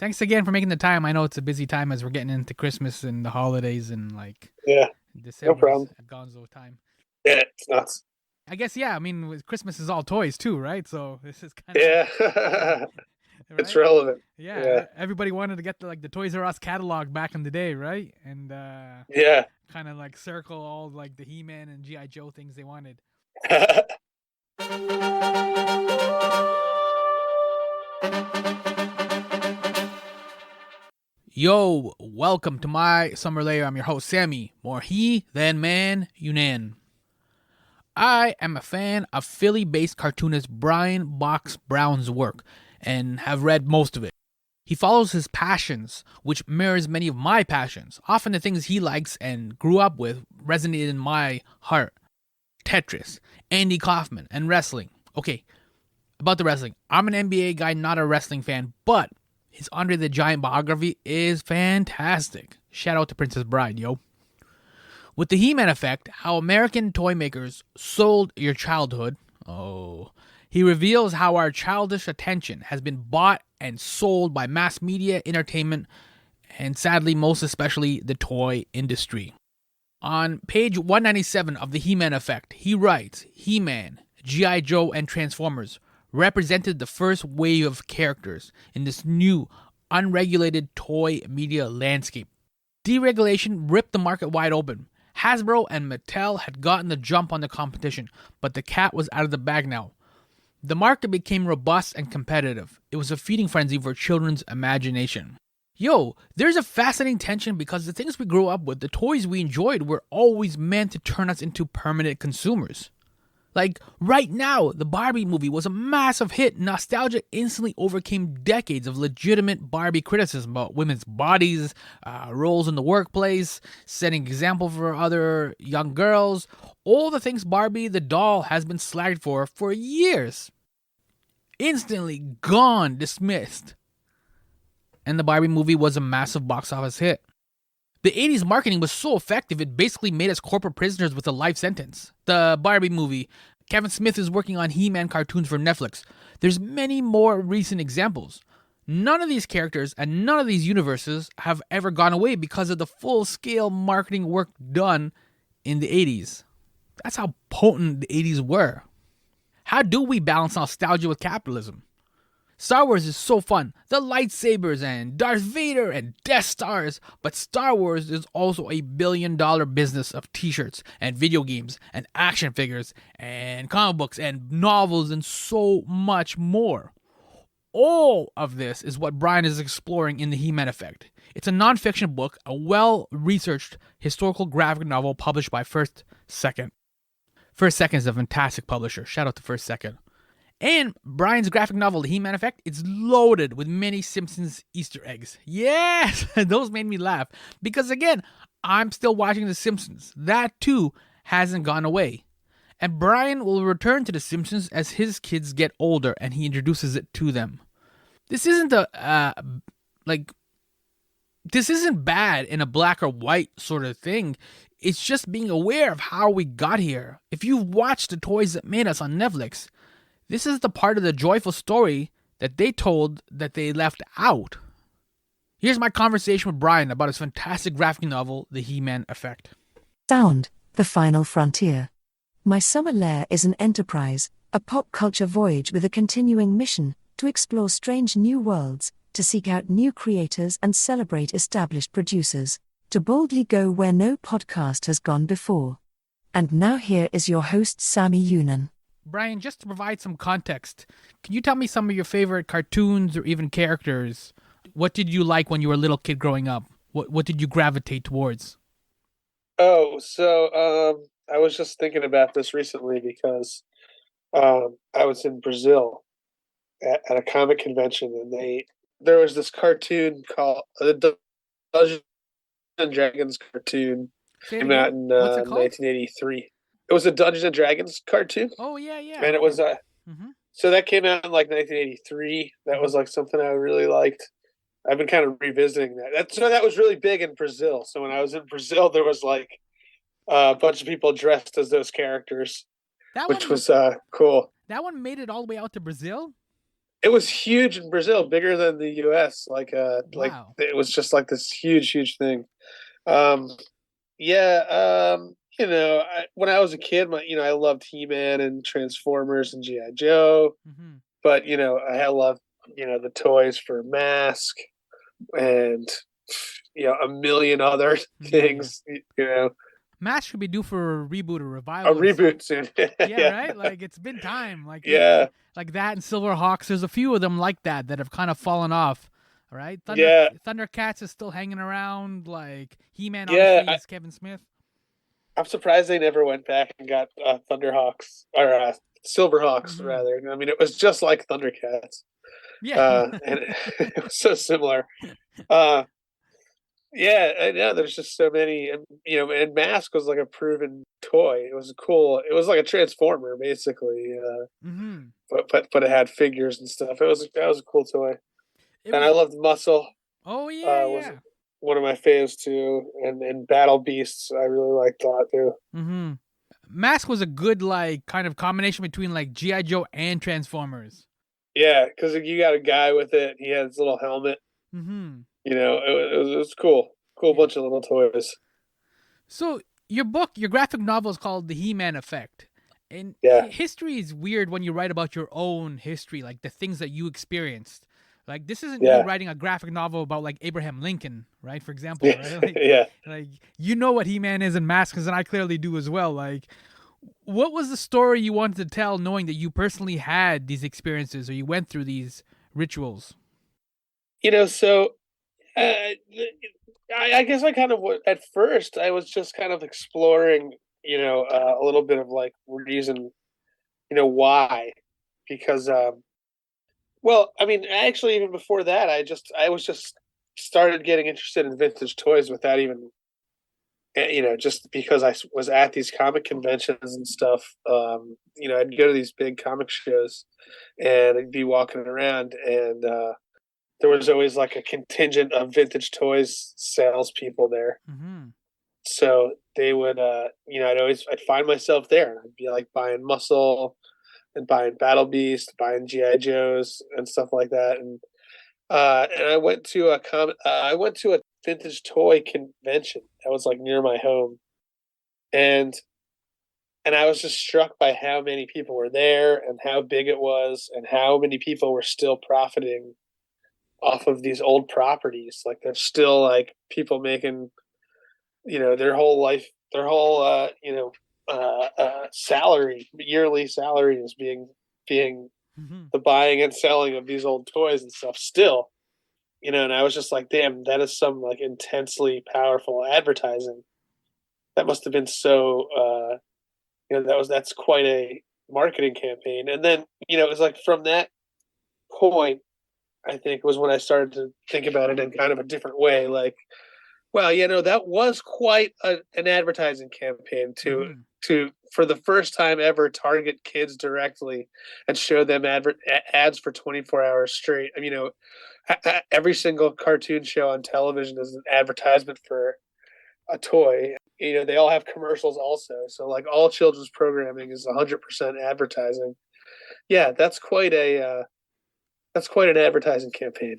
Thanks again for making the time. I know it's a busy time as we're getting into Christmas and the holidays and like Yeah, no December's problem. a gonzo time. Yeah, it's nuts. I guess yeah. I mean, Christmas is all toys too, right? So this is kind of Yeah, it's right. relevant. Yeah, Yeah, everybody wanted to get the Toys R Us catalog back in the day, right? And yeah. kind of like circle all like the He-Man and GI Joe things they wanted. Yo, welcome to My Summer Lair. I'm your host, Sammy. More he than man, Younan. I am a fan of Philly-based cartoonist Brian Box Brown's work and have read most of it. He follows his passions, which mirrors many of my passions. Often the things he likes and grew up with resonated in my heart. Tetris, Andy Kaufman, and wrestling. Okay, about the wrestling. I'm an NBA guy, not a wrestling fan, but his Andre the Giant biography is fantastic. Shout out to Princess Bride, yo. With the He-Man effect, how American toy makers sold your childhood. Oh. He reveals how our childish attention has been bought and sold by mass media, entertainment, and sadly, most especially, the toy industry. On page 197 of the He-Man effect, he writes, He-Man, G.I. Joe, and Transformers represented the first wave of characters in this new, unregulated toy media landscape. Deregulation ripped the market wide open. Hasbro and Mattel had gotten the jump on the competition, but the cat was out of the bag now. The market became robust and competitive. It was a feeding frenzy for children's imagination. Yo, there's a fascinating tension because the things we grew up with, the toys we enjoyed, were always meant to turn us into permanent consumers. Like, right now, the Barbie movie was a massive hit. Nostalgia instantly overcame decades of legitimate Barbie criticism about women's bodies, roles in the workplace, setting example for other young girls. All the things Barbie the doll has been slagged for years. Instantly gone, dismissed. And the Barbie movie was a massive box office hit. The 80s marketing was so effective, it basically made us corporate prisoners with a life sentence. The Barbie movie. Kevin Smith is working on He-Man cartoons for Netflix. There's many more recent examples. None of these characters and none of these universes have ever gone away because of the full-scale marketing work done in the 80s. That's how potent the 80s were. How do we balance nostalgia with capitalism? Star Wars is so fun. The lightsabers and Darth Vader and Death Stars. But Star Wars is also a billion-dollar business of t-shirts and video games and action figures and comic books and novels and so much more. All of this is what Brian is exploring in the He-Man Effect. It's a non-fiction book, a well-researched historical graphic novel published by First Second. First Second is a fantastic publisher. Shout out to First Second. And Brian's graphic novel, The He-Man Effect, it's loaded with many Simpsons Easter eggs. Yes! Those made me laugh. Because again, I'm still watching The Simpsons. That too hasn't gone away. And Brian will return to The Simpsons as his kids get older and he introduces it to them. This isn't this isn't bad in a black or white sort of thing. It's just being aware of how we got here. If you've watched The Toys That Made Us on Netflix, this is the part of the joyful story that they told that they left out. Here's my conversation with Brian about his fantastic graphic novel, The He-Man Effect. Sound, The Final Frontier. My Summer Lair is an enterprise, a pop culture voyage with a continuing mission to explore strange new worlds, to seek out new creators and celebrate established producers, to boldly go where no podcast has gone before. And now here is your host, Sammy Younan. Brian, just to provide some context, can you tell me some of your favorite cartoons or even characters? What did you like when you were a little kid growing up? What did you gravitate towards? Oh, I was just thinking about this recently because I was in Brazil at a comic convention, and there was this cartoon called the Dungeons and Dragons cartoon. Say it Came out again. in What's it called? 1983. It was a Dungeons and Dragons cartoon, Oh, yeah. and it was Mm-hmm. so that came out in like 1983. That was like something I really liked. I've been kind of revisiting that. That was really big in Brazil. So when I was in Brazil, there was like a bunch of people dressed as those characters, That which one, was cool. that one made it all the way out to Brazil? It was huge in Brazil, bigger than the U.S. Like Wow. it was just like this huge thing. Um, when I was a kid, I loved He-Man and Transformers and GI Joe, Hmm. but I loved the toys for Mask and a million other Yeah, yeah. things. Mask should be due for a reboot or A revival of some. reboot soon. Yeah, Yeah, right. Like it's been time. yeah, Like that and Silverhawks. There's a few of them like that have kind of fallen off. All right, yeah, Thundercats is still hanging around. Like He-Man, yeah. obviously, is Kevin Smith. I'm surprised they never went back and got Thunderhawks or Silverhawks Hmm. rather. I mean, it was just like Thundercats, Yeah. and it was so similar. Uh, yeah, I know. There's just so many, and Mask was like a proven toy. It was cool. It was like a Transformer basically, Hmm. but it had figures and stuff. That was a cool toy, It and I was. loved Muscle. Oh yeah, Was yeah. one of my faves too, and Battle Beasts I really liked a lot too. Hmm. Mask was a good like kind of combination between like GI Joe and Transformers. Yeah, because you got a guy with it. He had his little helmet. Hmm. It was cool. Cool Yeah. bunch of little toys. So your graphic novel is called The He-Man Effect. And Yeah, history is weird when you write about your own history, like the things that you experienced. Like this isn't you yeah, writing a graphic novel about like Abraham Lincoln, right? For example, yeah, right? yeah. Like you know what He-Man is and Maskins, and I clearly do as well. Like, what was the story you wanted to tell, knowing that you personally had these experiences or you went through these rituals? So I guess I kind of at first I was just kind of exploring, a little bit of like reason, why, because well, I mean, actually, even before that, I was just started getting interested in vintage toys without even just because I was at these comic conventions and stuff. I'd go to these big comic shows, and I'd be walking around, and there was always like a contingent of vintage toys salespeople there. Mm-hmm. So they would, I'd find myself there. I'd be like buying Muscle and buying Battle Beast, buying GI Joes and stuff like that, and I went to a vintage toy convention that was like near my home, and I was just struck by how many people were there and how big it was and how many people were still profiting off of these old properties. Like there's still like people making, their whole life, their whole salary, yearly salary is being Mm-hmm. the buying and selling of these old toys and stuff still. And I was just like, damn, that is some like intensely powerful advertising. That must have been so that's quite a marketing campaign. And then, it was like from that point, I think was when I started to think about it in kind of a different way. Like, well, that was quite an advertising campaign Mm-hmm. to for the first time ever target kids directly and show them ads for 24 hours straight. I mean, every single cartoon show on television is an advertisement for a toy. They all have commercials also. So like all children's programming is 100% advertising. Yeah, that's quite an advertising campaign.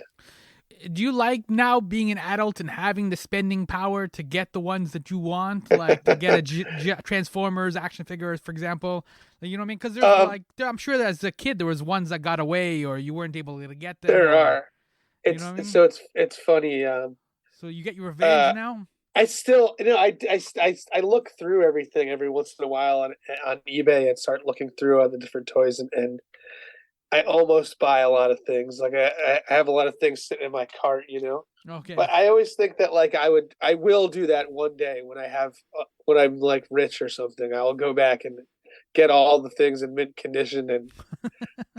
Do you like now being an adult and having the spending power to get the ones that you want, like to get a Transformers action figures, for example? You know what I mean? Because there's um, like, I'm sure that as a kid there was ones that got away or you weren't able to get them, there or are. you know what I mean? It's funny. So you get your revenge Uh, now. I still, I look through everything every once in a while on eBay and start looking through all the different toys, and I almost buy a lot of things. Like I have a lot of things sitting in my cart, Okay. But I always think that like I will do that one day when when I'm like rich or something. I'll go back and get all the things in mint condition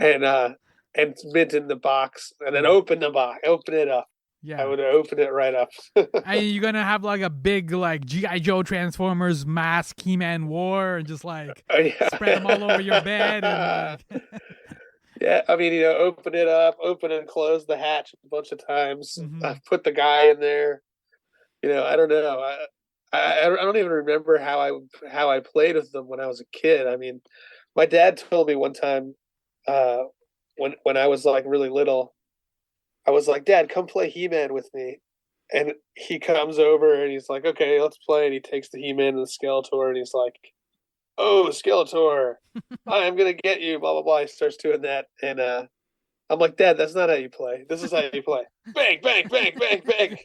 and uh and mint in the box, and then Yeah. open it up. I Yeah. would open it right up. And you're gonna have like a big like GI Joe Transformers Mask He-Man war and just like Oh, spread them all over your bed and yeah. like. Yeah, I mean, open it up, open and close the hatch a bunch of times. Hmm. I've put the guy in there. I don't know. I don't even remember how I played with them when I was a kid. I mean, my dad told me one time, uh, when I was like really little, I was like, Dad, come play He-Man with me. And he comes over and he's like, okay, let's play. And he takes the He-Man and the Skeletor and he's like, oh, Skeletor, I'm gonna get you, blah blah blah. He starts doing that, and I'm like, Dad, that's not how you play. This is how you play. Bang, bang, bang, bang, bang.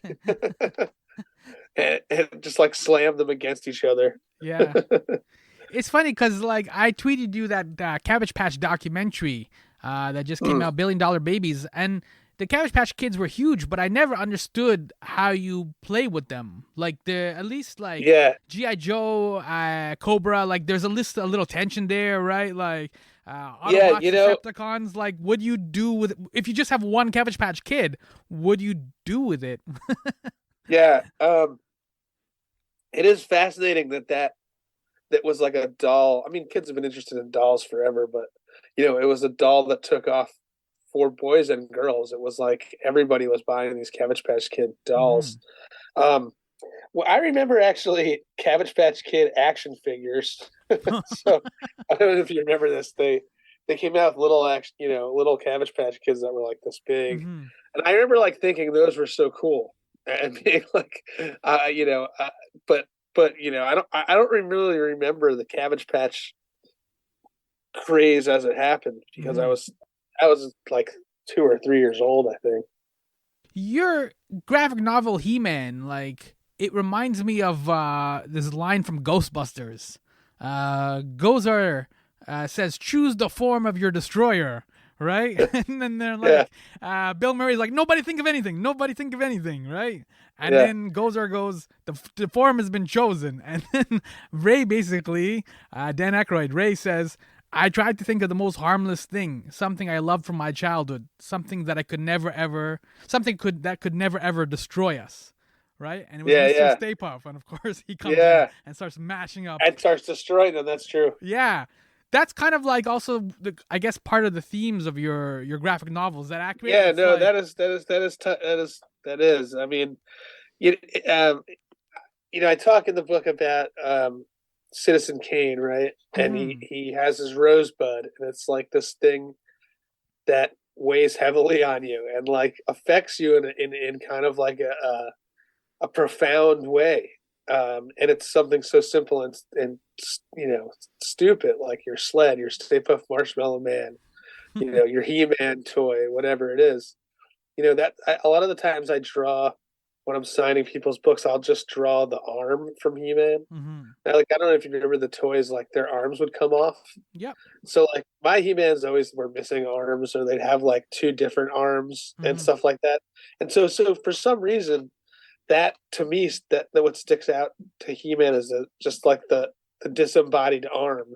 and just like slam them against each other. Yeah. It's funny because like I tweeted you that Cabbage Patch documentary that just came out, $1 Billion Babies, and the Cabbage Patch Kids were huge, but I never understood how you play with them. Like at least like G.I. Joe, Cobra, like there's a little tension there, right? Like Autobots, Decepticons, like what do you do with if you just have one Cabbage Patch Kid? What do you do with it? Yeah, it is fascinating that was like a doll. I mean, kids have been interested in dolls forever, but it was a doll that took off for boys and girls. It was like everybody was buying these Cabbage Patch Kid dolls. Well, I remember actually Cabbage Patch Kid action figures. So I don't know if you remember this. They came out with little Cabbage Patch Kids that were like this big, and I remember like thinking those were so cool and being like, but I don't really remember the Cabbage Patch craze as it happened because I was like 2 or 3 years old, I think. Your graphic novel He-Man, like it reminds me of this line from Ghostbusters. Gozer says, "Choose the form of your destroyer," right? And then they're like, Bill Murray's like, "Nobody think of anything. Nobody think of anything," right? And then Gozer goes, the form has been chosen. And then Ray basically, Dan Aykroyd, Ray says, "I tried to think of the most harmless thing, something I loved from my childhood, something that could never ever destroy us." Right? And it was Mr. Stay Puft, and of course he comes in and starts mashing up and starts destroying them. That's true. Yeah, that's kind of like also I guess part of the themes of your graphic novels. Is that accurate? Yeah, no, like... that is. I mean, I talk in the book about Citizen Kane, right? And he has his rosebud, and it's like this thing that weighs heavily on you and like affects you in kind of like a profound way. And it's something so simple and stupid, like your sled, your Stay Puft Marshmallow Man, your He-Man toy, whatever it is. That a lot of the times I draw when I'm signing people's books, I'll just draw the arm from He-Man. Now, like, I don't know if you remember the toys, like their arms would come off. Yep. So like my He-Mans always were missing arms, or they'd have like 2 different arms and stuff like that. And so for some reason, that to me, that what sticks out to He-Man is just like the disembodied arm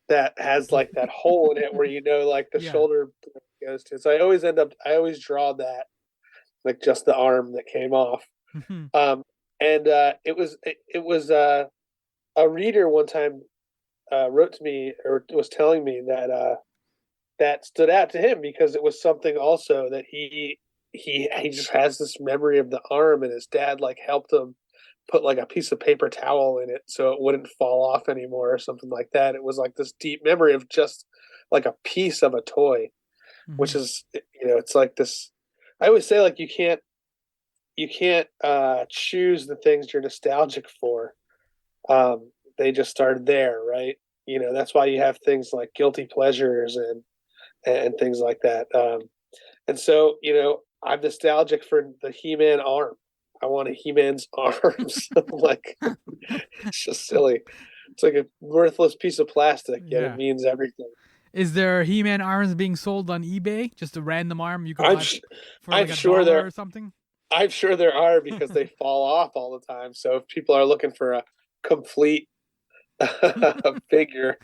that has like that hole in it where like the shoulder goes to. So I always draw that, like just the arm that came off. It was a reader one time wrote to me or was telling me that stood out to him because it was something also that he just has this memory of the arm, and his dad like helped him put like a piece of paper towel in it so it wouldn't fall off anymore or something like that. It was like this deep memory of just like a piece of a toy, which is, it's like this, I always say like you can't choose the things you're nostalgic for. They just started there, right? That's why you have things like guilty pleasures and things like that. And so, I'm nostalgic for the He-Man arm. I want a He-Man's arms. Like, it's just silly. It's like a worthless piece of plastic, yet it means everything. Is there He-Man arms being sold on eBay? Just a random arm you can buy for like $1 or something? I'm sure there are, because they fall off all the time. So if people are looking for a complete figure,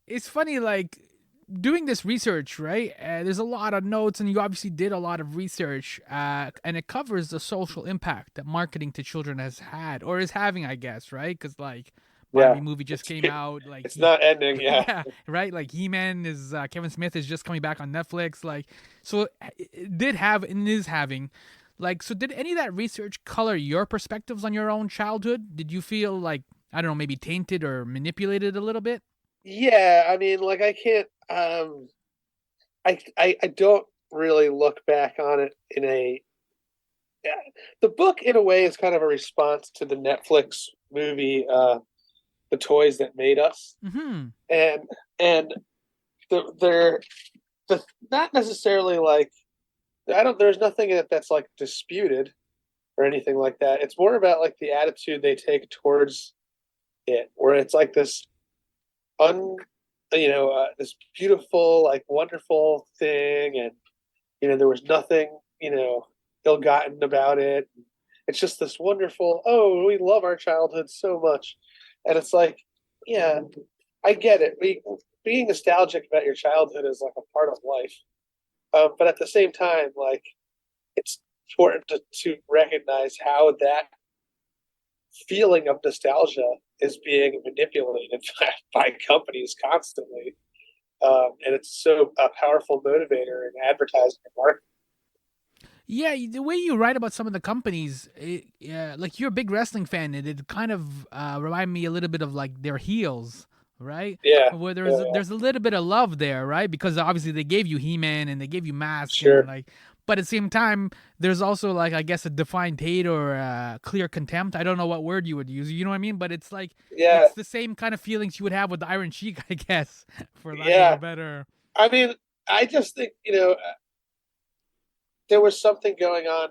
it's funny, like doing this research, right? There's a lot of notes, and you obviously did a lot of research, and it covers the social impact that marketing to children has had or is having, I guess, right? Because like Barbie movie just came out, like it's not ending, right? Like He-Man is Kevin Smith is just coming back on Netflix, like, so it did have and is having, like, so did any of that research color your perspectives on your own childhood? Did you feel like, I don't know, maybe tainted or manipulated a little bit? Yeah, I mean, like I can't. I don't really look back on it in a. Yeah, the book, in a way, is kind of a response to the Netflix movie, "The Toys That Made Us," Mm-hmm. and and they're not necessarily like I don't. There's nothing in it that's like disputed or anything like that. It's more about like the attitude they take towards it, where it's like this un, this beautiful, like wonderful thing, and there was nothing, ill-gotten about it. It's just this wonderful. Oh, we love our childhood so much, and it's like, yeah, I get it. Being nostalgic about your childhood is like a part of life, but at the same time, like it's important to recognize how that feeling of nostalgia is being manipulated by companies constantly. And it's so a powerful motivator in advertising and marketing. Yeah, the way you write about some of the companies, like you're a big wrestling fan, and it kind of remind me a little bit of like their heels, right? Yeah, Where yeah, there's a little bit of love there, right? Because obviously they gave you He-Man and they gave you Mask, and sure. like, but at the same time, there's also like I guess a defined hate or clear contempt. I don't know what word you would use. You know what I mean? But it's like Yeah, it's the same kind of feelings you would have with the Iron Sheik, I guess, for lack of a yeah. better. I mean, I just think there was something going on.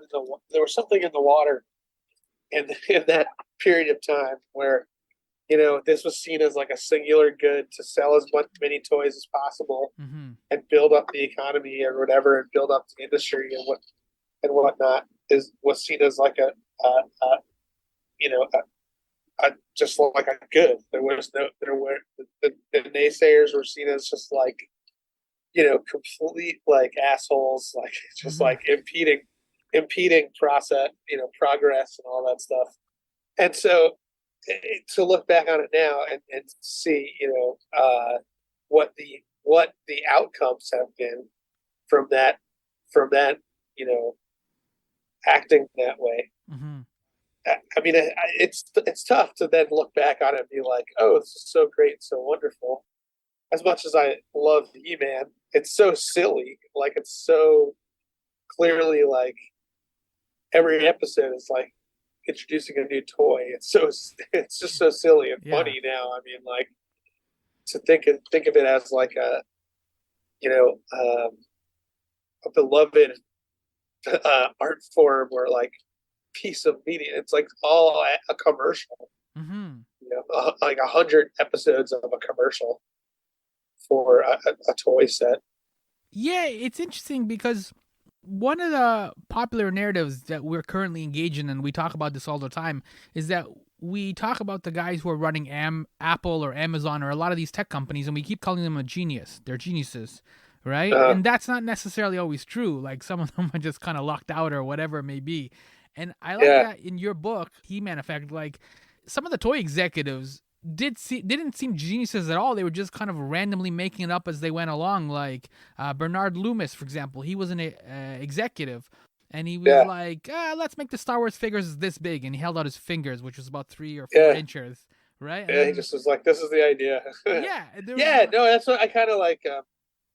There was something in the water in that period of time where this was seen as like a singular good to sell as many toys as possible Mm-hmm. and build up the economy or whatever, and build up the industry and whatnot was seen as like a you know just like a good. There were the naysayers were seen as just like complete like assholes, like just Mm-hmm. like impeding process, progress and all that stuff. And so to look back on it now and see, what the outcomes have been from that, you know, acting that way. Mm-hmm. I mean, it's tough to then look back on it and be like, oh, this is so great, so wonderful. As much as I love E-Man, it's so silly. Like it's so clearly like every episode is like introducing a new toy. It's just so silly and Yeah. funny now. I mean, like to think of it as like you know a beloved art form or like piece of media. It's like all a commercial. Mm-hmm. Like 100 episodes of a commercial for a toy set. Yeah, it's interesting because one of the popular narratives that we're currently engaged in, and we talk about this all the time, is that we talk about the guys who are running Apple or Amazon or a lot of these tech companies, and we keep calling them a genius. They're geniuses, right? Uh, And that's not necessarily always true. Like some of them are just kind of locked out or whatever it may be. And I like yeah, that in your book, He-Man Effect, like some of the toy executives didn't seem geniuses at all. They were just kind of randomly making it up as they went along. Like Bernard Loomis, for example, he was an executive, and he was yeah, like, "Let's make the Star Wars figures this big," and he held out his fingers, which was about 3 or 4 yeah. inches, right? And Yeah, he then just was like, "This is the idea." yeah, there was Yeah, no, that's what I kind of like.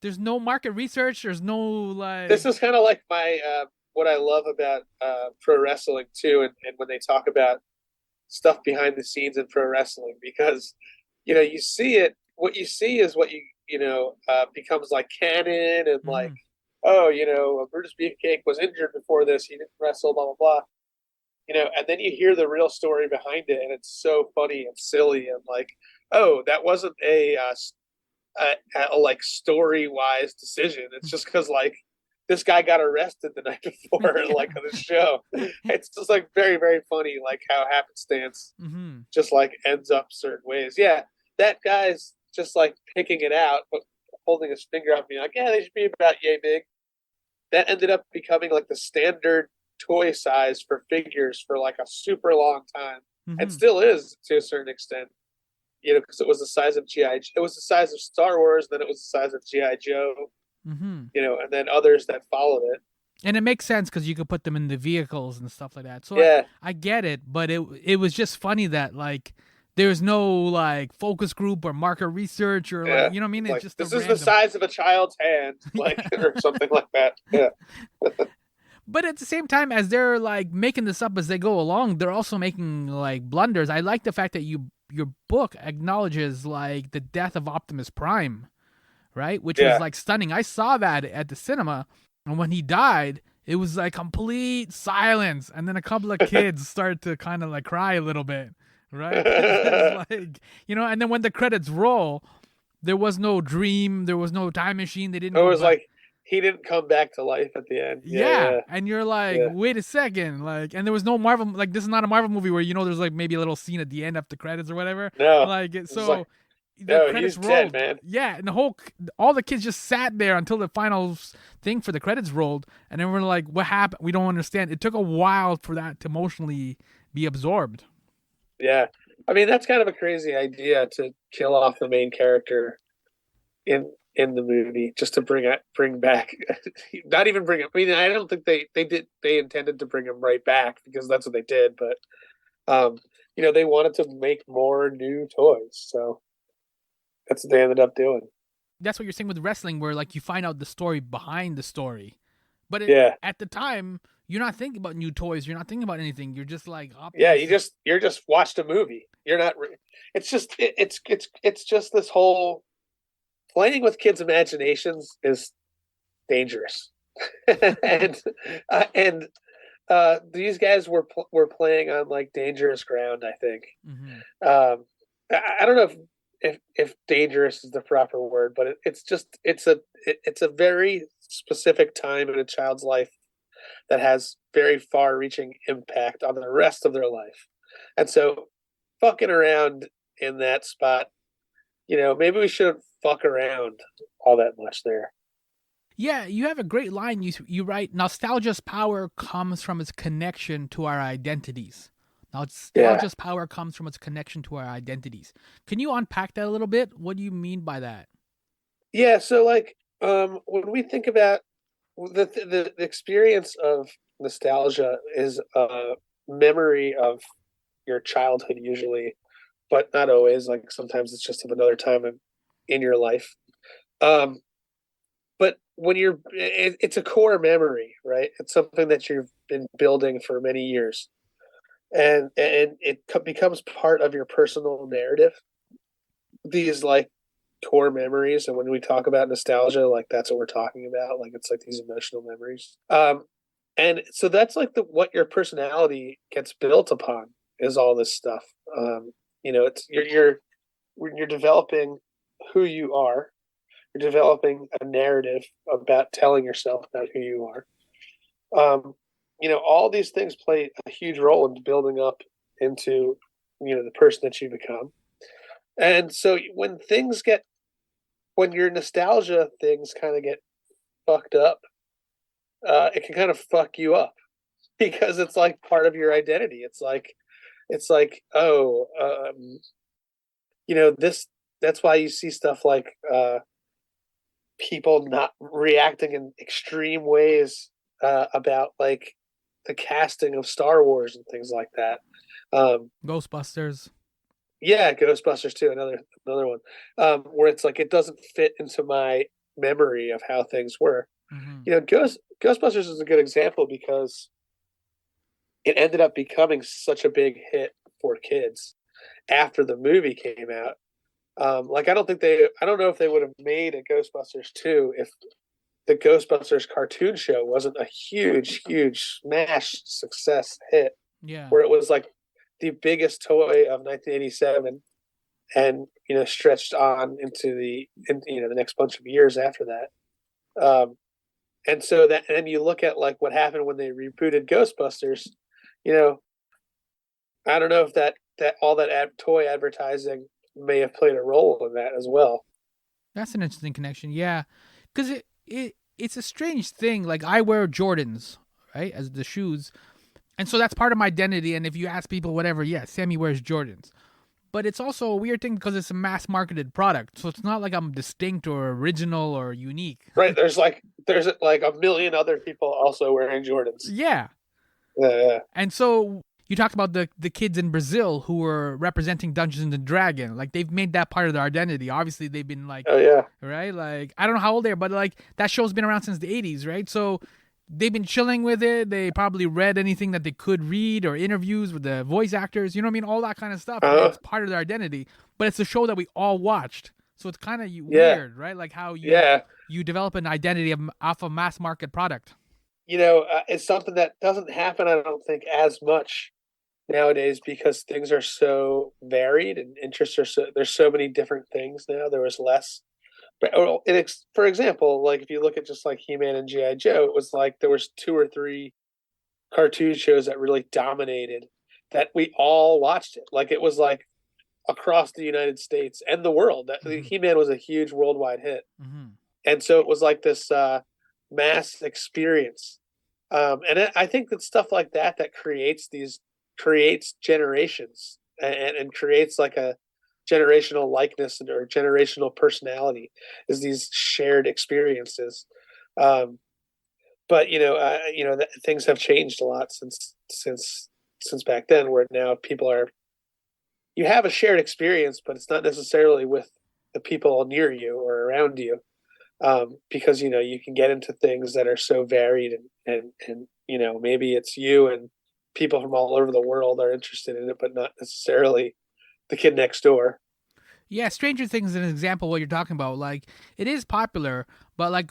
there's no market research. There's no This like. is kind of like my what I love about pro wrestling too, and when they talk about stuff behind the scenes in pro wrestling, because you see it. What you see is what becomes like canon and like, Mm-hmm, oh, Brutus Beefcake was injured before this. He didn't wrestle, blah blah blah. And then you hear the real story behind it, and it's so funny and silly and like, oh, that wasn't a like story wise decision. It's just because like this guy got arrested the night before like on the show. It's just like very very funny like how happenstance mm-hmm. just like ends up certain ways. Yeah, that guy's just like picking it out, but holding his finger up, being like, yeah, they should be about yay big. That ended up becoming like the standard toy size for figures for like a super long time, and Mm-hmm. still is to a certain extent. Because it was the size of GI. It was the size of Star Wars, then it was the size of GI Joe. Mm-hmm. And then others that followed it. And it makes sense because you could put them in the vehicles and stuff like that. So Yeah, I get it, but it was just funny that like There's no like focus group or market research or like, you know what I mean? It's like, just this a is random. the size of a child's hand, like or something like that. Yeah. But at the same time, as they're like making this up as they go along, they're also making like blunders. I like the fact that your book acknowledges like the death of Optimus Prime, right? Which was like stunning. I saw that at the cinema, and when he died, it was like complete silence, and then a couple of kids started to kind of like cry a little bit, right? Like, you know, and then when the credits roll, there was no dream, there was no time machine. They didn't. It go was back. like he didn't come back to life at the end. Yeah. And you're like, wait a second, like, and there was no Marvel, like, this is not a Marvel movie where, you know, there's like maybe a little scene at the end after credits or whatever. No, like so like, the credits he's rolled, dead, man. Yeah, and all the kids just sat there until the final thing for the credits rolled, and then we're like, what happened? We don't understand. It took a while for that to emotionally be absorbed. Yeah, I mean that's kind of a crazy idea to kill off the main character in the movie just to bring back, not even bring him. I mean, I don't think they intended to bring him right back because that's what they did, but you know, they wanted to make more new toys, so that's what they ended up doing. That's what you're saying with wrestling, where like you find out the story behind the story, but at the time you're not thinking about new toys, you're not thinking about anything. You're just like, you're just watched a movie. You're not. It's just it's just this whole playing with kids' imaginations is dangerous, and these guys were playing on like dangerous ground. I think. Mm-hmm. I don't know if dangerous is the proper word, but it's a very specific time in a child's life that has very far-reaching impact on the rest of their life, and so fucking around in that spot, you know, maybe we shouldn't fuck around all that much there. Yeah, you have a great line. You write, nostalgia's power comes from its connection to our identities. Nostalgia's power comes from its connection to our identities. Can you unpack that a little bit? What do you mean by that? Yeah, so like when we think about the experience of nostalgia is a memory of your childhood usually, but not always. Like sometimes it's just of another time in your life. But when it's a core memory, right? It's something that you've been building for many years, and it becomes part of your personal narrative. These like core memories, and when we talk about nostalgia, like that's what we're talking about. Like it's like these emotional memories. And so that's like what your personality gets built upon is all this stuff. You know, it's you're developing who you are. You're developing a narrative about telling yourself about who you are. You know, all these things play a huge role in building up into, you know, the person that you become. And so when your nostalgia things kind of get fucked up, it can kind of fuck you up because it's like part of your identity. It's like, you know, that's why you see stuff like people not reacting in extreme ways about like the casting of Star Wars and things like that. Ghostbusters. Yeah, Ghostbusters too. Another one where it's like it doesn't fit into my memory of how things were. Mm-hmm. You know, Ghostbusters is a good example because it ended up becoming such a big hit for kids after the movie came out. Like I don't know if they would have made a Ghostbusters 2 if the Ghostbusters cartoon show wasn't a huge smash success hit. Yeah. Where it was like the biggest toy of 1987 and, you know, stretched on into the next bunch of years after that. And so and you look at like what happened when they rebooted Ghostbusters, you know, I don't know if that all that toy advertising may have played a role in that as well. That's an interesting connection. Yeah. Because it's a strange thing. Like I wear Jordans, right, as the shoes. And so that's part of my identity. And if you ask people, whatever, yeah, Sammy wears Jordans. But it's also a weird thing because it's a mass-marketed product. So it's not like I'm distinct or original or unique. Right. There's like a million other people also wearing Jordans. Yeah. Yeah. And so you talked about the kids in Brazil who were representing Dungeons and Dragons. Like they've made that part of their identity. Obviously, they've been like, Oh yeah, right? Like I don't know how old they are, but like that show's been around since the '80s, right? So they've been chilling with it. They probably read anything that they could read or interviews with the voice actors. You know what I mean? All that kind of stuff. uh, It's part of their identity. But it's a show that we all watched. So it's kind of yeah, weird, right? Like how yeah. you develop an identity off a mass market product. It's something that doesn't happen. I don't think as much nowadays because things are so varied and interests are there's so many different things now. There was less. But for example, like if you look at just like He-Man and GI Joe, it was like there was 2 or 3 cartoon shows that really dominated that we all watched it. Like it was like across the United States and the world. That He-Man was a huge worldwide hit, and so it was like this mass experience. And I think that stuff like that creates generations and creates like a generational likeness or generational personality is these shared experiences. But things have changed a lot since back then, where now you have a shared experience, but it's not necessarily with the people near you or around you, because you can get into things that are so varied and maybe it's you and people from all over the world are interested in it, but not necessarily the kid next door. Yeah, Stranger Things is an example of what you're talking about. Like, it is popular, but like,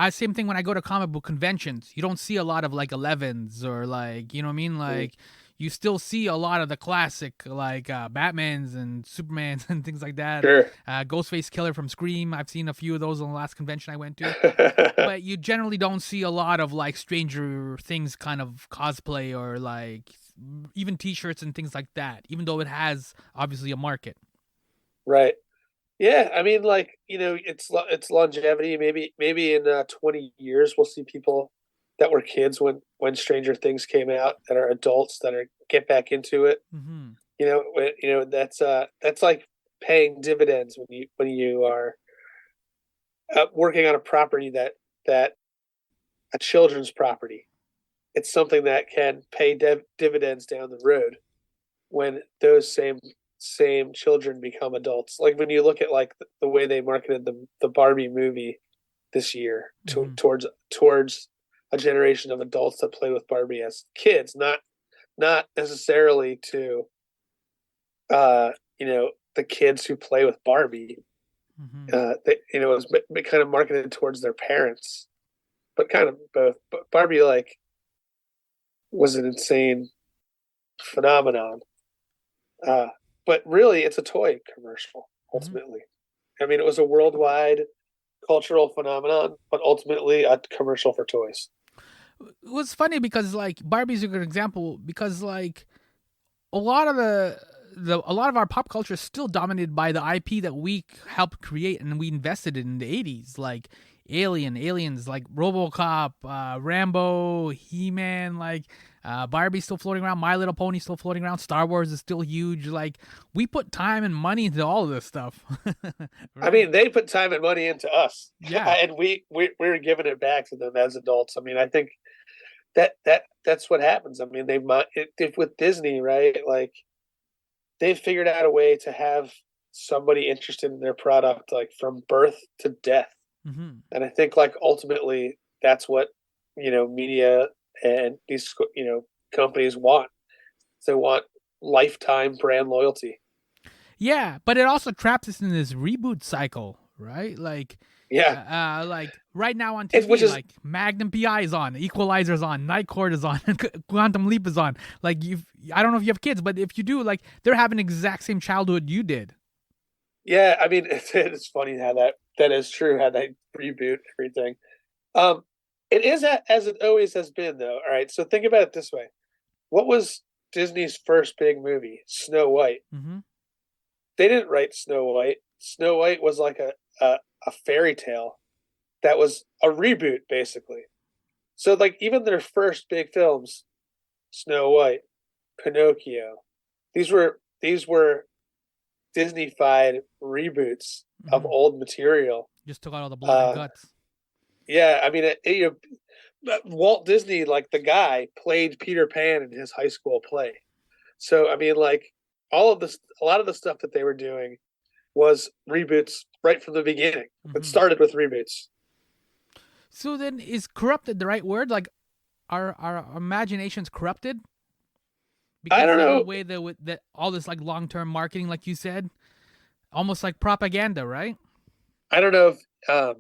same thing when I go to comic book conventions. You don't see a lot of like 11s or like, you know what I mean? Like, you still see a lot of the classic, like Batmans and Supermans and things like that. Sure. Ghostface Killer from Scream. I've seen a few of those on the last convention I went to. But you generally don't see a lot of like Stranger Things kind of cosplay or like even T-shirts and things like that, even though it has obviously a market. Right. Yeah. I mean, like, it's longevity. Maybe in 20 years, we'll see people that were kids when Stranger Things came out that are adults that are get back into it. That's like paying dividends when you are working on a property that a children's property. It's something that can pay dividends down the road when those same children become adults. Like when you look at like the way they marketed the Barbie movie this year towards a generation of adults that play with Barbie as kids, not necessarily to the kids who play with Barbie. It was kind of marketed towards their parents, but kind of both. But Barbie like was an insane phenomenon. But really, it's a toy commercial, ultimately. I mean, it was a worldwide cultural phenomenon, but ultimately a commercial for toys. It was funny because, like, Barbie's a good example because, like, a lot of a lot of our pop culture is still dominated by the IP that we helped create and we invested in the 80s, like Aliens, like RoboCop, Rambo, He-Man, like Barbie's still floating around, My Little Pony still floating around, Star Wars is still huge. Like we put time and money into all of this stuff. Right? I mean, they put time and money into us, yeah, and we're giving it back to them as adults. I mean, I think that's what happens. I mean, if with Disney, right? Like they've figured out a way to have somebody interested in their product, like from birth to death. And I think like ultimately that's what media and these companies want. They want lifetime brand loyalty. Yeah, but it also traps us in this reboot cycle, right? Like like right now on TV, like Magnum PI is on, Equalizer is on, Night Court is on, Quantum Leap is on. Like I don't know if you have kids, but if you do, like they're having the exact same childhood you did. Yeah, I mean it's funny how that is true. How they reboot everything. It is as it always has been, though. All right, so think about it this way: what was Disney's first big movie? Snow White. They didn't write Snow White. Snow White was like a fairy tale that was a reboot, basically. So, like, even their first big films, Snow White, Pinocchio, these were Disney-fied reboots of old material. Just took out all the blood and guts. Yeah, I mean, Walt Disney, like the guy, played Peter Pan in his high school play. So I mean, like all of this, a lot of the stuff that they were doing was reboots right from the beginning. It started with reboots. So then, is corrupted the right word? Like, our imaginations corrupted I because don't of the know. way that all this like long-term marketing, like you said, almost like propaganda, right? I don't know if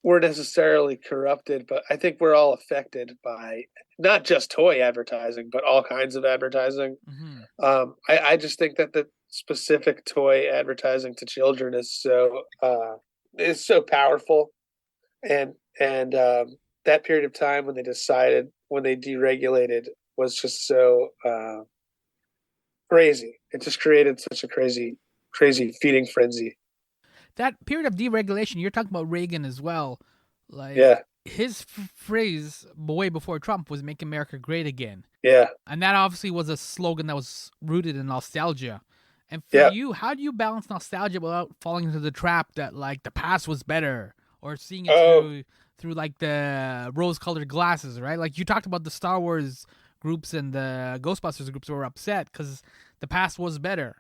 we're necessarily corrupted, but I think we're all affected by not just toy advertising, but all kinds of advertising. I just think that the specific toy advertising to children is so powerful, and that period of time when they deregulated was just so crazy. It just created such a crazy feeding frenzy. That period of deregulation, you're talking about Reagan as well. Like, Yeah, his phrase way before Trump was "Make America Great Again." yeah, And that obviously was a slogan that was rooted in nostalgia. And for yeah. you, how do you balance nostalgia without falling into the trap that like the past was better, or seeing it Oh, through like the rose-colored glasses, right? Like you talked about the Star Wars groups and the Ghostbusters groups were upset because the past was better.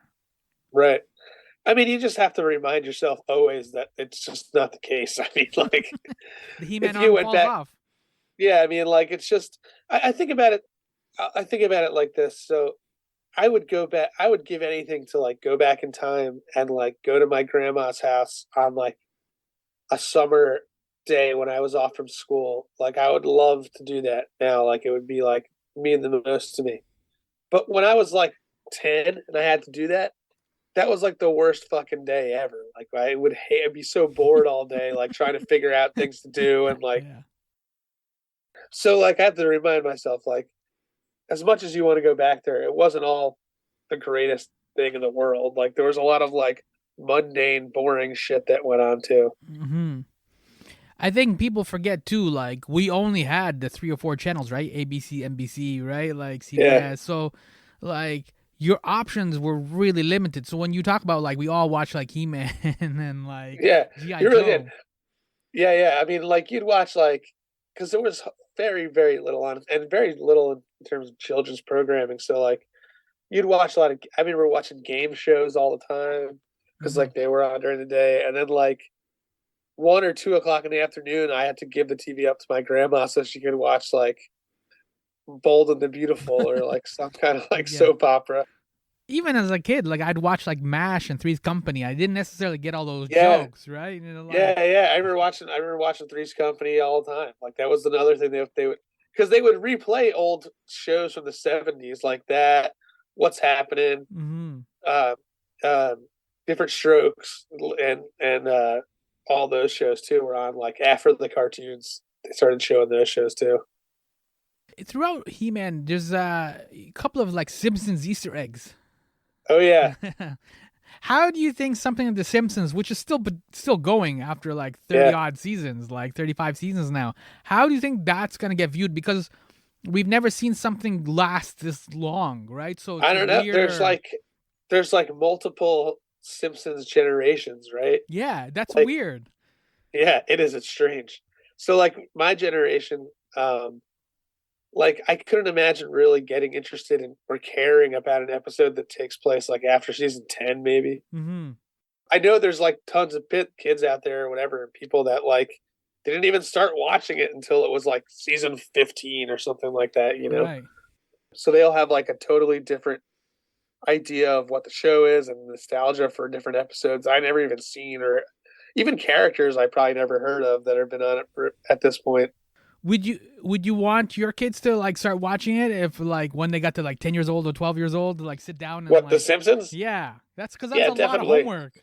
right. I mean, you just have to remind yourself always that it's just not the case. I mean, like, The He-Man if you arm went falls back, off. yeah, I mean, like, it's just, I think about it. I think about it like this. So I would go back, I would give anything to like go back in time and like go to my grandma's house on like a summer day when I was off from school. Like, I would love to do that now. Like, it would be like mean the most to me. But when I was like 10 and I had to do that, that was like the worst fucking day ever. Like I'd be so bored all day, like trying to figure out things to do. And like, Yeah. so like I have to remind myself, like, as much as you want to go back there, it wasn't all the greatest thing in the world. Like there was a lot of like mundane, boring shit that went on too. I think people forget too, like we only had the 3 or 4 channels, right? ABC, NBC, right? Like Yeah. CBS. So like your options were really limited. So when you talk about like we all watch like He-Man and like Yeah. G.I. You really did. Joe. Yeah. Yeah. I mean, like you'd watch like, because there was very, very little on and very little in terms of children's programming. So like you'd watch a lot of, I remember watching game shows all the time because Mhm. like they were on during the day. And then like 1 or 2 o'clock in the afternoon, I had to give the TV up to my grandma so she could watch like Bold and the Beautiful or like some kind of like Yeah. soap opera. Even as a kid, like I'd watch like MASH and Three's Company. I didn't necessarily get all those Yeah, jokes, right? You know, like yeah. I remember watching Three's Company all the time. Like that was another thing they would because they would replay old shows from the '70s like that. What's happening? Uh, Different Strokes and all those shows too were on like after the cartoons. They started showing those shows too. throughout He-Man, there's a couple of like Simpsons Easter eggs. Oh yeah, How do you think something like The Simpsons, which is still going after like 30 yeah. odd seasons, like 35 seasons now, how do you think that's gonna get viewed? Because we've never seen something last this long, right? So I it's don't know. weird. There's like multiple Simpsons generations, right? Yeah, that's Like weird. yeah, it is. It's strange. So like my generation, like I couldn't imagine really getting interested in or caring about an episode that takes place like after season 10, maybe. Mm-hmm. I know there's like tons of kids out there or whatever, and people that like didn't even start watching it until it was like season 15 or something like that, you know? Right. So they'll have like a totally different idea of what the show is and nostalgia for different episodes I never even seen or even characters I probably never heard of that have been on it at this point. Would you want your kids to like start watching it if like when they got to like 10 years old or 12 years old to like sit down and What, The like Simpsons? yeah, that's because that's Yeah, a lot of definitely. homework.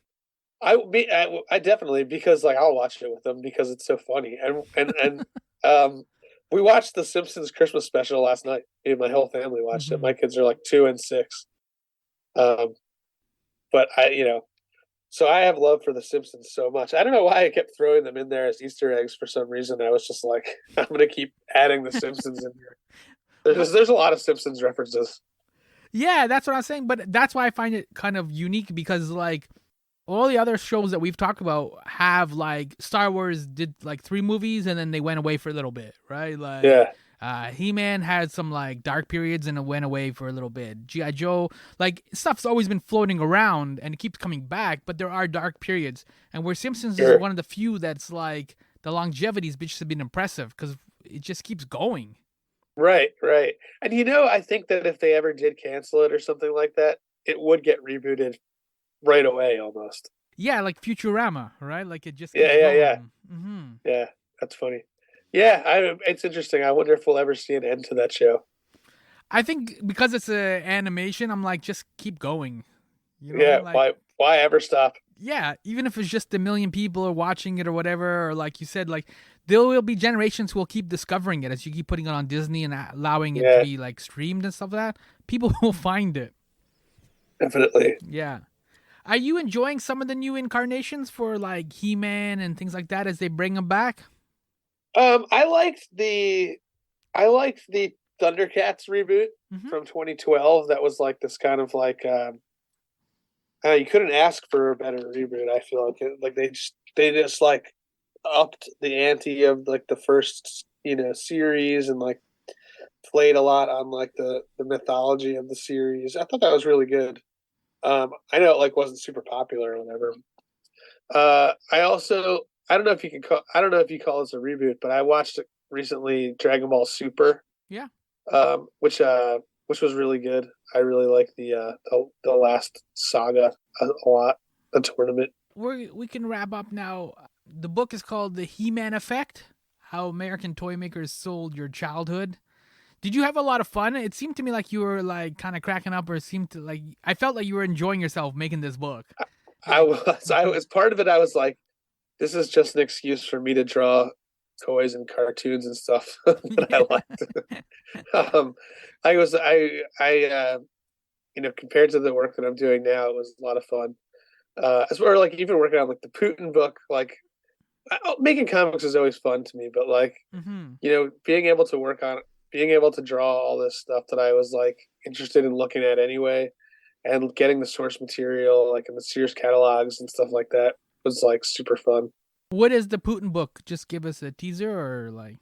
I definitely because like I'll watch it with them because it's so funny and um we watched the Simpsons Christmas special last night. Me and my whole family watched it. Mm-hmm. My kids are like 2 and 6. Um, but so I have love for the Simpsons so much. I don't know why I kept throwing them in there as Easter eggs for some reason. I was just like, I'm gonna keep adding the Simpsons in here. There's a lot of Simpsons references. Yeah, that's what I'm saying. But that's why I find it kind of unique because like all the other shows that we've talked about have like Star Wars did like 3 movies and then they went away for a little bit, right? Like Yeah, He-Man had some like dark periods and it went away for a little bit. G.I. Joe, like stuff's always been floating around and it keeps coming back, but there are dark periods. And where Simpsons is Sure. one of the few that's like the longevity's just been impressive because it just keeps going. Right, right. And I think that if they ever did cancel it or something like that, it would get rebooted right away almost. Yeah, like Futurama, right? Like it just Yeah, keeps yeah, going. yeah. Mm-hmm. Yeah, that's funny. Yeah, it's interesting. I wonder if we'll ever see an end to that show. I think because it's a animation, I'm like, just keep going. You know, Yeah, like why ever stop? yeah, even if it's just a million people are watching it or whatever, or like you said, like there will be generations who will keep discovering it as you keep putting it on Disney and allowing it to Yeah, be like streamed and stuff like that. People will find it. definitely. Yeah. Are you enjoying some of the new incarnations for like He-Man and things like that as they bring them back? I liked the Thundercats reboot Mm-hmm. from 2012. That was like this kind of like you couldn't ask for a better reboot. I feel like they just like upped the ante of like the first series and like played a lot on like the mythology of the series. I thought that was really good. I know it like wasn't super popular or whatever. I don't know if you call this a reboot, but I watched recently Dragon Ball Super. Yeah. Which was really good. I really like the last saga a lot. The tournament. We can wrap up now. The book is called The He-Man Effect: How American Toy Makers Sold Your Childhood. Did you have a lot of fun? It seemed to me like you were like kind of cracking up, or it seemed to like I felt like you were enjoying yourself making this book. I was part of it. I was like, this is just an excuse for me to draw toys and cartoons and stuff that I liked. Compared to the work that I'm doing now, it was a lot of fun. As well, like even working on like the Putin book, like making comics is always fun to me, but like Mm-hmm. being able to draw all this stuff that I was like interested in looking at anyway, and getting the source material like in the Sears catalogs and stuff like that was like super fun. What is the Putin book? Just give us a teaser, or like.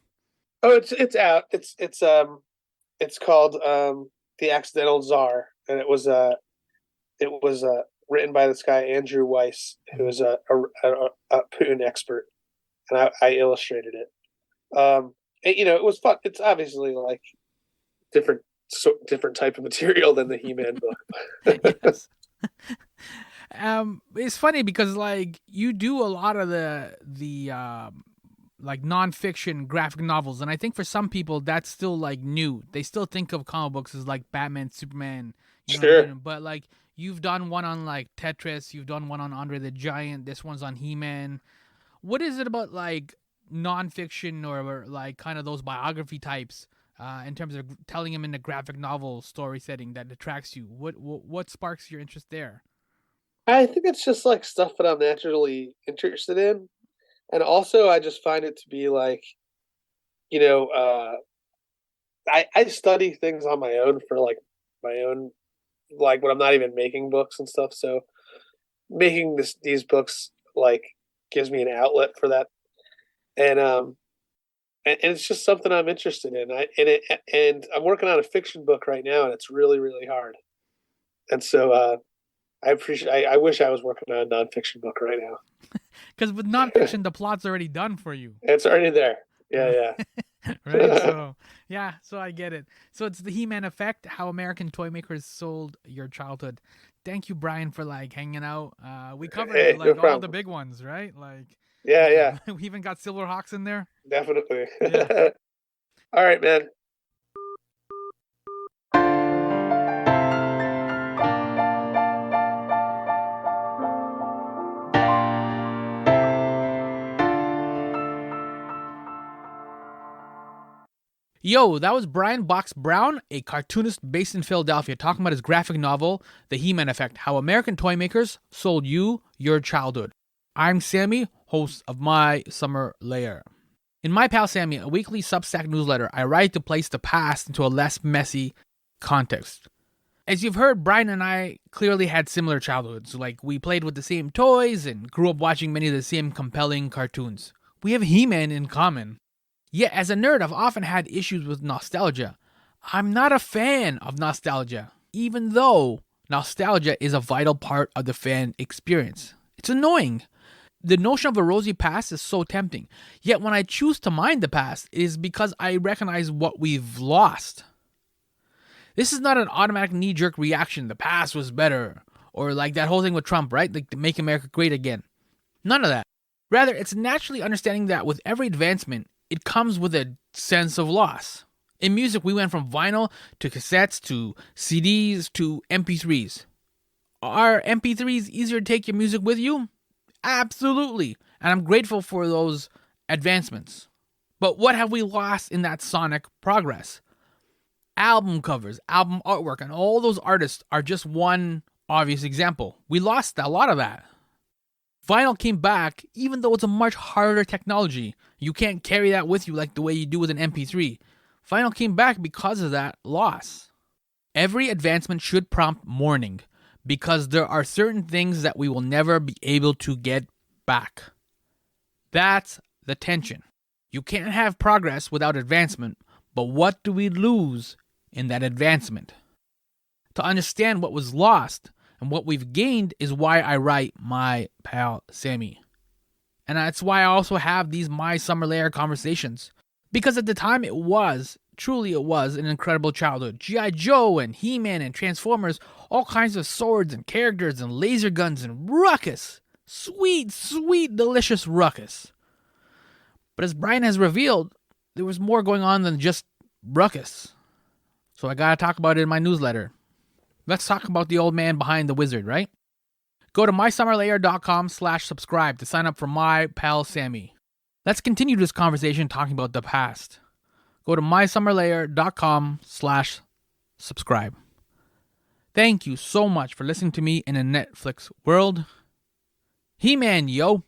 Oh, it's out. It's called The Accidental Czar, and it was written by this guy Andrew Weiss, who is a Putin expert, and I illustrated it. It was fun. It's obviously like different type of material than the He-Man book. Yes. It's funny because like you do a lot of the like nonfiction graphic novels, and I think for some people that's still like new. They still think of comic books as like Batman, Superman, you know what I Sure. mean? But like you've done one on like Tetris, you've done one on Andre the Giant. This one's on He-Man. What is it about like nonfiction or like kind of those biography types? In terms of telling them in a graphic novel story setting that attracts you, what sparks your interest there? I think it's just like stuff that I'm naturally interested in, and also I just find it to be like, you know, I study things on my own for like my own, like when I'm not even making books and stuff. So making these books like gives me an outlet for that, and it's just something I'm interested in. And I'm working on a fiction book right now, and it's really really hard. And so I appreciate. I wish I was working on a nonfiction book right now. Because with nonfiction, the plot's already done for you. It's already there. Yeah, Right? yeah. So, yeah, so I get it. So it's the He-Man Effect: How American Toy Makers Sold Your Childhood. Thank you, Brian, for like hanging out. We covered Hey, no like all the problem. big ones, right? Like, Yeah, yeah, we even got Silverhawks in there. definitely. Yeah. All right, man. Yo, that was Brian Box Brown, a cartoonist based in Philadelphia, talking about his graphic novel, The He-Man Effect: How American Toy Makers Sold You Your Childhood. I'm Sammy, host of My Summer Lair. In My Pal Sammy, a weekly Substack newsletter, I write to place the past into a less messy context. As you've heard, Brian and I clearly had similar childhoods. Like, we played with the same toys and grew up watching many of the same compelling cartoons. We have He-Man in common. Yet, as a nerd, I've often had issues with nostalgia. I'm not a fan of nostalgia, even though nostalgia is a vital part of the fan experience. It's annoying. The notion of a rosy past is so tempting. Yet when I choose to mind the past, it is because I recognize what we've lost. This is not an automatic knee-jerk reaction. The past was better. Or like that whole thing with Trump, right? Like to make America great again. None of that. Rather, it's naturally understanding that with every advancement, it comes with a sense of loss. In music, we went from vinyl to cassettes to CDs to MP3s. Are MP3s easier to take your music with you? Absolutely. And I'm grateful for those advancements. But what have we lost in that sonic progress? Album covers, album artwork, and all those artists are just one obvious example. We lost a lot of that. Vinyl came back, even though it's a much harder technology. You can't carry that with you like the way you do with an MP3. Vinyl came back because of that loss. Every advancement should prompt mourning, because there are certain things that we will never be able to get back. That's the tension. You can't have progress without advancement, but what do we lose in that advancement? To understand what was lost and what we've gained is why I write My Pal Sammy. And that's why I also have these My Summer Lair conversations. Because at the time it was an incredible childhood. G.I. Joe and He-Man and Transformers, all kinds of swords and characters and laser guns and ruckus. Sweet, sweet, delicious ruckus. But as Brian has revealed, there was more going on than just ruckus. So I gotta talk about it in my newsletter. Let's talk about the old man behind the wizard, right? Go to mysummerlair.com/subscribe to sign up for My Pal Sammy. Let's continue this conversation talking about the past. Go to mysummerlair.com/subscribe. Thank you so much for listening to me in a Netflix world. He-Man, yo!